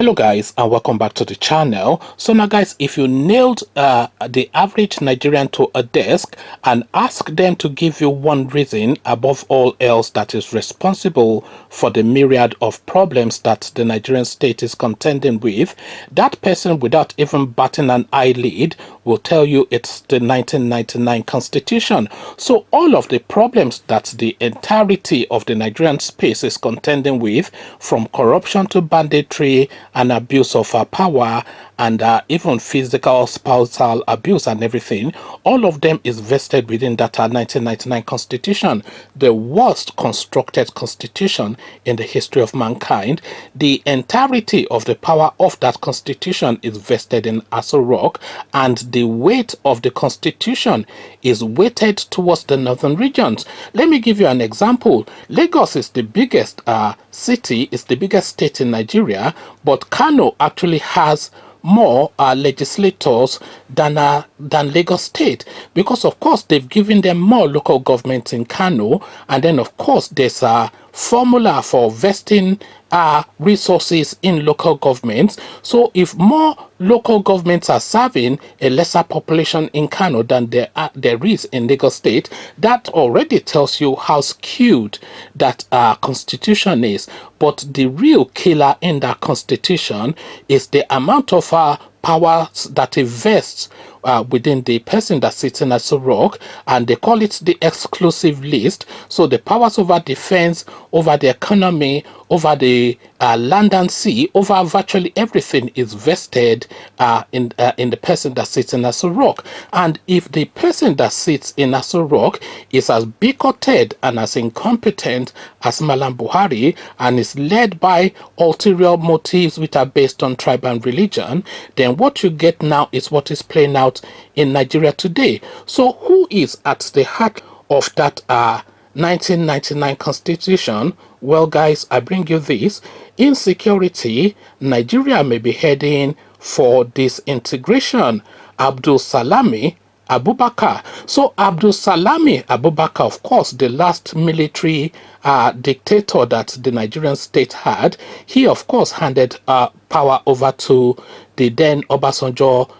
Hello guys, and welcome back to the channel. So now guys, if you nailed the average Nigerian to a desk and ask them to give you one reason above all else that is responsible for the myriad of problems that the Nigerian state is contending with, that person, without even batting an eyelid, will tell you it's the 1999 constitution. So all of the problems that the entirety of the Nigerian space is contending with, from corruption to banditry and abuse of power, and even physical spousal abuse and everything, all of them is vested within that 1999 constitution, the worst constructed constitution in the history of mankind. The entirety of the power of that constitution is vested in Aso Rock, and the weight of the constitution is weighted towards the northern regions. Let me give you an example. Lagos is the biggest city, is the biggest state in Nigeria, but Kano actually has more legislators than Lagos State, because of course they've given them more local governments in Kano, and then of course there's a formula for vesting resources in local governments. So if more local governments are serving a lesser population in Kano than there is in Lagos State, that already tells you how skewed that constitution is. But the real killer in that constitution is the amount of powers that it vests within the person that sits in Aso Rock, and they call it the exclusive list. So the powers over defense, over the economy, over the land and sea, over virtually everything is vested in the person that sits in Aso Rock. And if the person that sits in Aso Rock is as bigoted and as incompetent as Malam Buhari, and is led by ulterior motives which are based on tribe and religion, then what you get now is what is playing out in Nigeria today. So who is at the heart of that 1999 constitution? Well guys, I bring you this. Insecurity. Nigeria may be heading for disintegration. Abdulsalami Abubakar. So Abdulsalami Abubakar, of course, the last military dictator that the Nigerian state had, he of course handed power over to the then Obasanjo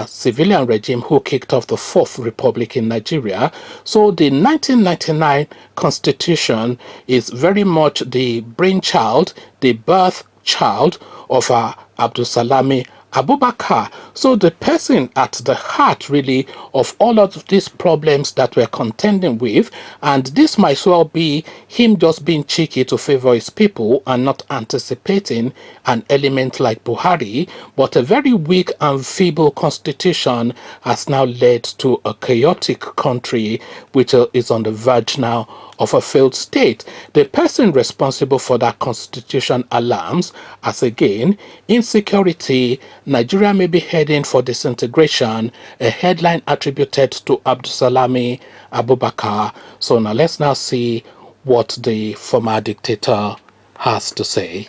civilian regime, who kicked off the Fourth Republic in Nigeria. So the 1999 constitution is very much the brainchild, the birth child of Abdulsalami Abubakar. So the person at the heart really of all of these problems that we're contending with, and this might well be him just being cheeky to favor his people and not anticipating an element like Buhari, but a very weak and feeble constitution has now led to a chaotic country which is on the verge now of a failed state. The person responsible for that constitution alarms as, again, insecurity. Nigeria may be heading for disintegration, a headline attributed to Abdulsalami Abubakar. So now let's now see what the former dictator has to say.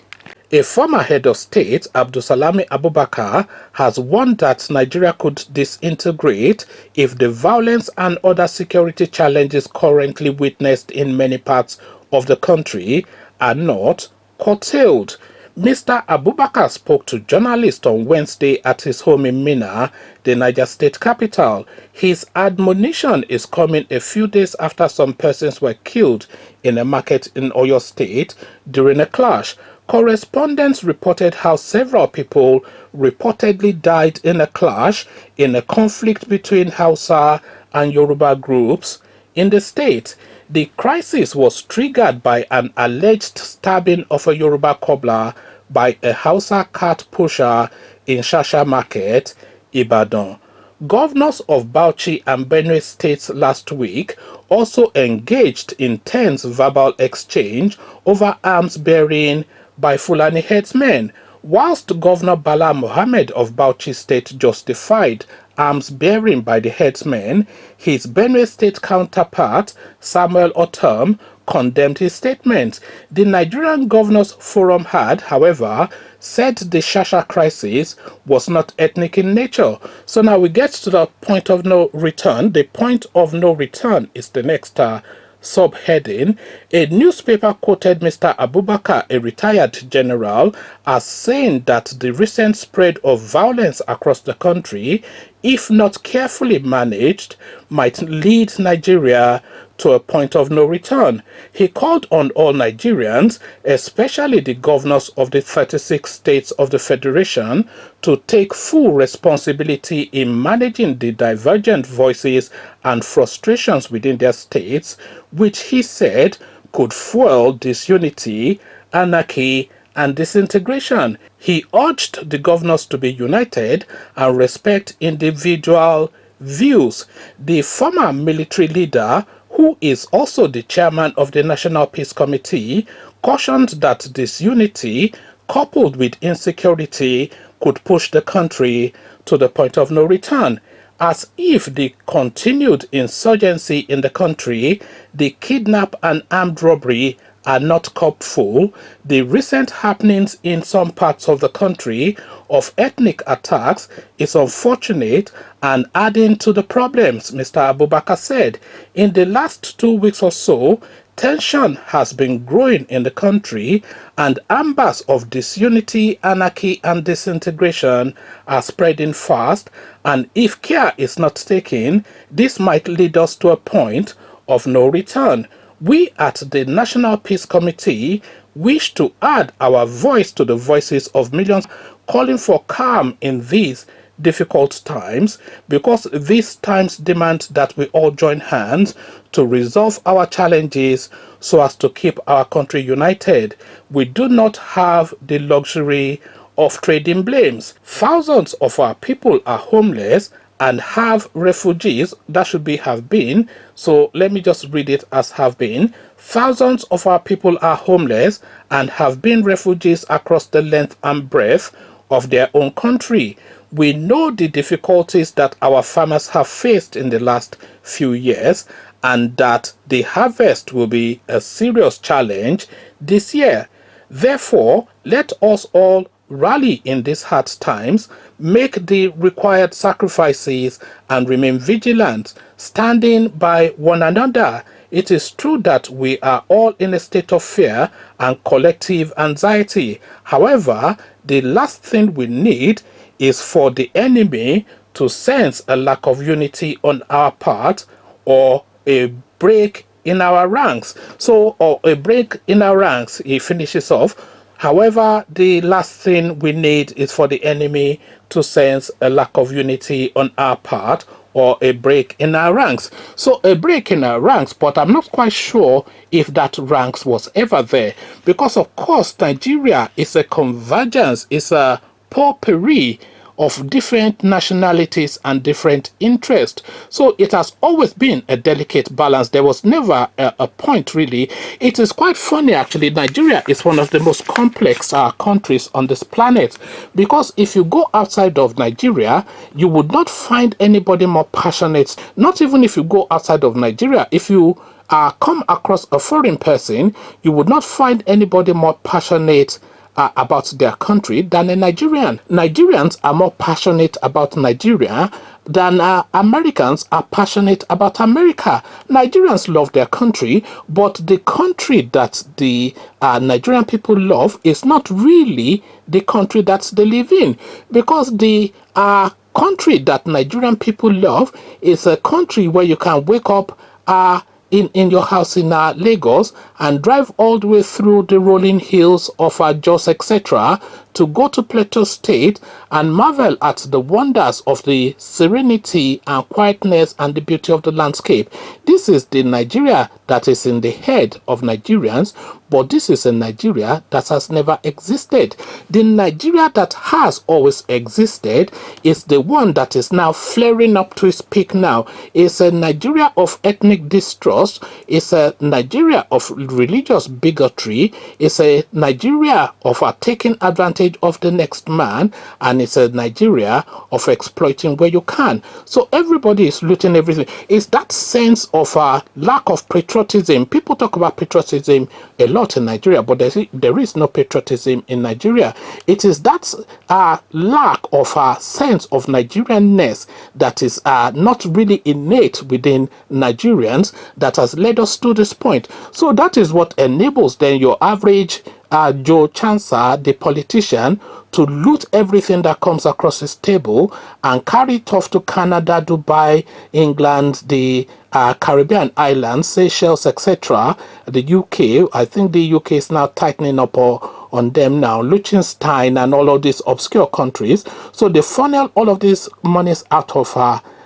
A former head of state, Abdulsalami Abubakar, has warned that Nigeria could disintegrate if the violence and other security challenges currently witnessed in many parts of the country are not curtailed. Mr. Abubakar spoke to journalists on Wednesday at his home in Minna, the Niger State capital. His admonition is coming a few days after some persons were killed in a market in Oyo State during a clash. Correspondents reported how several people reportedly died in a clash in a conflict between Hausa and Yoruba groups in the state. The crisis was triggered by an alleged stabbing of a Yoruba cobbler by a Hausa cart pusher in Shasha Market, Ibadan. Governors of Bauchi and Benue states last week also engaged in tense verbal exchange over arms bearing by Fulani headsmen, whilst Governor Bala Mohammed of Bauchi State justified arms bearing by the headsmen. His Benue State counterpart, Samuel Otom, condemned his statement. The Nigerian Governors Forum had, however, said the Shasha crisis was not ethnic in nature. So now we get to the point of no return. The point of no return is the next Subheading: a newspaper quoted Mr. Abubakar, a retired general, as saying that the recent spread of violence across the country, if not carefully managed, might lead Nigeria to a point of no return. He called on all Nigerians, especially the governors of the 36 states of the Federation, to take full responsibility in managing the divergent voices and frustrations within their states, which he said could fuel disunity, anarchy, and disintegration. He urged the governors to be united and respect individual views. The former military leader, who is also the chairman of the National Peace Committee, cautioned that disunity, coupled with insecurity, could push the country to the point of no return. As if the continued insurgency in the country, the kidnap and armed robbery are not cupful, the recent happenings in some parts of the country of ethnic attacks is unfortunate and adding to the problems, Mr. Abubakar said. In the last 2 weeks or so, tension has been growing in the country and ambers of disunity, anarchy, and disintegration are spreading fast, and if care is not taken, this might lead us to a point of no return. We at the National Peace Committee wish to add our voice to the voices of millions calling for calm in these difficult times, because these times demand that we all join hands to resolve our challenges so as to keep our country united. We do not have the luxury of trading blames. Thousands of our people are homeless and have refugees. That should be have been. So let me just read it as have been. Thousands of our people are homeless and have been refugees across the length and breadth of their own country. We know the difficulties that our farmers have faced in the last few years, and that the harvest will be a serious challenge this year. Therefore, let us all rally in these hard times, make the required sacrifices, and remain vigilant, standing by one another. It is true that we are all in a state of fear and collective anxiety. However, the last thing we need is for the enemy to sense a lack of unity on our part, or a break in our ranks. So, or a break in our ranks, he finishes off. However, the last thing we need is for the enemy to sense a lack of unity on our part, or a break in our ranks. So a break in our ranks, but I'm not quite sure if that ranks was ever there, because of course Nigeria is a convergence, is a potpourri of different nationalities and different interests. So it has always been a delicate balance. There was never a point really. It is quite funny actually. Nigeria is one of the most complex countries on this planet, because if you go outside of Nigeria, you would not find anybody more passionate. Not even if you go outside of Nigeria, if you come across a foreign person, you would not find anybody more passionate about their country than a Nigerian. Nigerians are more passionate about Nigeria than Americans are passionate about America. Nigerians love their country, but the country that the Nigerian people love is not really the country that they live in, because the country that Nigerian people love is a country where you can wake up in your house in Lagos and drive all the way through the rolling hills of Jos, etc., to go to Plateau State and marvel at the wonders of the serenity and quietness and the beauty of the landscape. This is the Nigeria that is in the head of Nigerians, but this is a Nigeria that has never existed. The Nigeria that has always existed is the one that is now flaring up to its peak now. It's a Nigeria of ethnic distrust. It's a Nigeria of religious bigotry. It's a Nigeria of taking advantage advantage of the next man, and it's a Nigeria of exploiting where you can. So everybody is looting everything. It's that sense of lack of patriotism. People talk about patriotism a lot in Nigeria, but there is no patriotism in Nigeria. It is that lack of sense of Nigerianness that is not really innate within Nigerians that has led us to this point. So that is what enables then your average Joe Chancellor, the politician, to loot everything that comes across his table and carry it off to Canada, Dubai, England, the Caribbean islands, Seychelles, etc., the UK. I think the UK is now tightening up on them now, Liechtenstein and all of these obscure countries. So they funnel all of these monies out of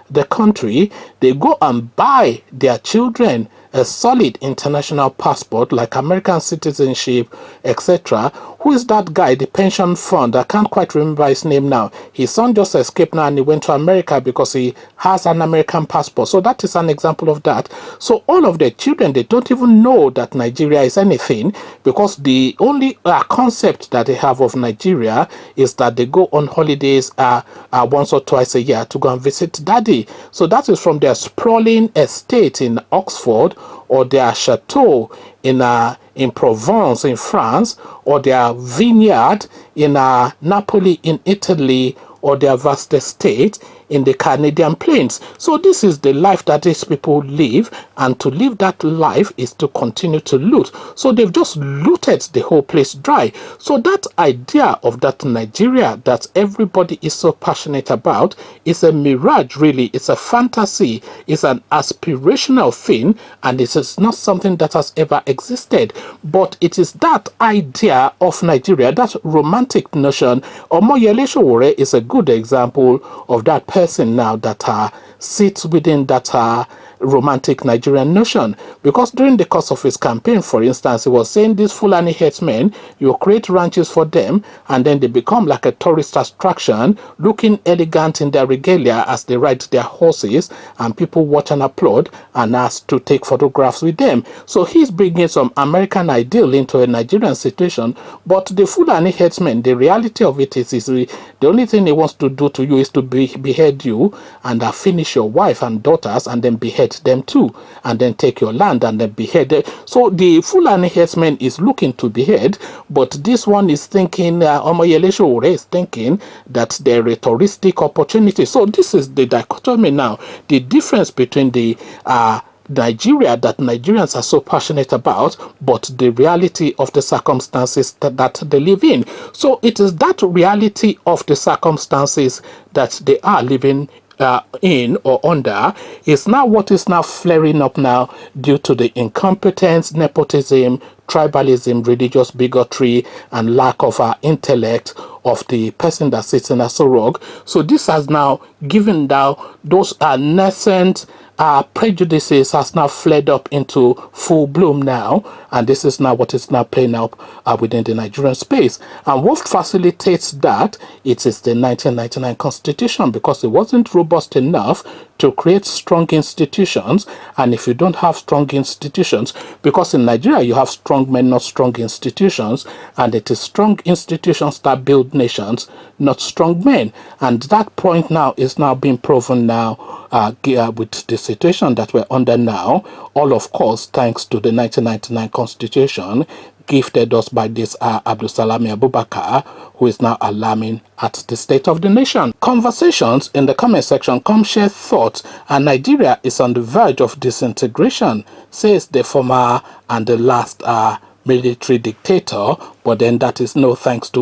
the country. They go and buy their children a solid international passport like American citizenship, etc. Who is that guy, the pension fund? I can't quite remember his name now. His son just escaped now and he went to America because he has an American passport. So that is an example of that. So all of their children, they don't even know that Nigeria is anything, because the only concept that they have of Nigeria is that they go on holidays once or twice a year to go and visit daddy. So that is from their sprawling estate in Oxford, or their chateau in Provence in France, or their vineyard in Napoli in Italy, or their vast estate in the Canadian plains. So this is the life that these people live, and to live that life is to continue to loot. So they've just looted the whole place dry. So that idea of that Nigeria that everybody is so passionate about is a mirage, really. It's a fantasy. It's an aspirational thing, and it is not something that has ever existed. But it is that idea of Nigeria, that romantic notion. Omoyele Sowore is a good example of that person now that sits within that romantic Nigerian notion, because during the course of his campaign, for instance, he was saying these Fulani headsmen, you create ranches for them and then they become like a tourist attraction, looking elegant in their regalia as they ride their horses, and people watch and applaud and ask to take photographs with them. So he's bringing some American ideal into a Nigerian situation. But the Fulani headsmen, the reality of it is the only thing he wants to do to you is to behead you and finish your wife and daughters, and then behead them too, and then take your land and then behead them. So the Fulani headsman is looking to behead, but this one is thinking, Omoyele Sowore is thinking that there are touristic opportunities. So this is the dichotomy now, the difference between the Nigeria that Nigerians are so passionate about, but the reality of the circumstances that they live in. So it is that reality of the circumstances that they are living in or under is now what is now flaring up now due to the incompetence, nepotism, tribalism, religious bigotry, and lack of intellect of the person that sits in a sorog. So this has now given down those nascent prejudices has now flared up into full bloom now, and this is now what is now playing out within the Nigerian space. And what facilitates that? It is the 1999 Constitution, because it wasn't robust enough to create strong institutions. And if you don't have strong institutions, because in Nigeria you have strong men, not strong institutions, and it is strong institutions that build nations, not strong men. And that point now is now being proven now with the situation that we're under now, all of course thanks to the 1999 Constitution gifted us by this Abdulsalami Abubakar, who is now alarming at the state of the nation. Conversations in the comment section. Come share thoughts. And Nigeria is on the verge of disintegration, says the former and the last military dictator. But then that is no thanks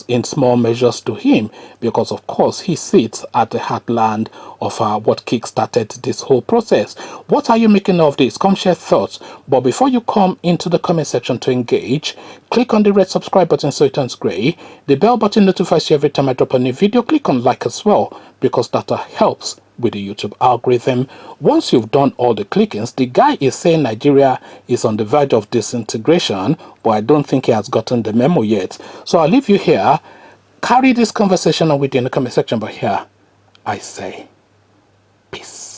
in small measures to him, because of course he sits at the heartland of what kick-started this whole process. What are you making of this? Come share thoughts. But before you come into the comment section to engage, click on the red subscribe button so it turns grey. The bell button notifies you every time I drop a new video. Click on like as well, because that helps with the YouTube algorithm. Once you've done all the clickings, the guy is saying Nigeria is on the verge of disintegration, but I don't think he has gotten the memo yet. So I'll leave you here. Carry this conversation on with you in the comment section, but here I say peace.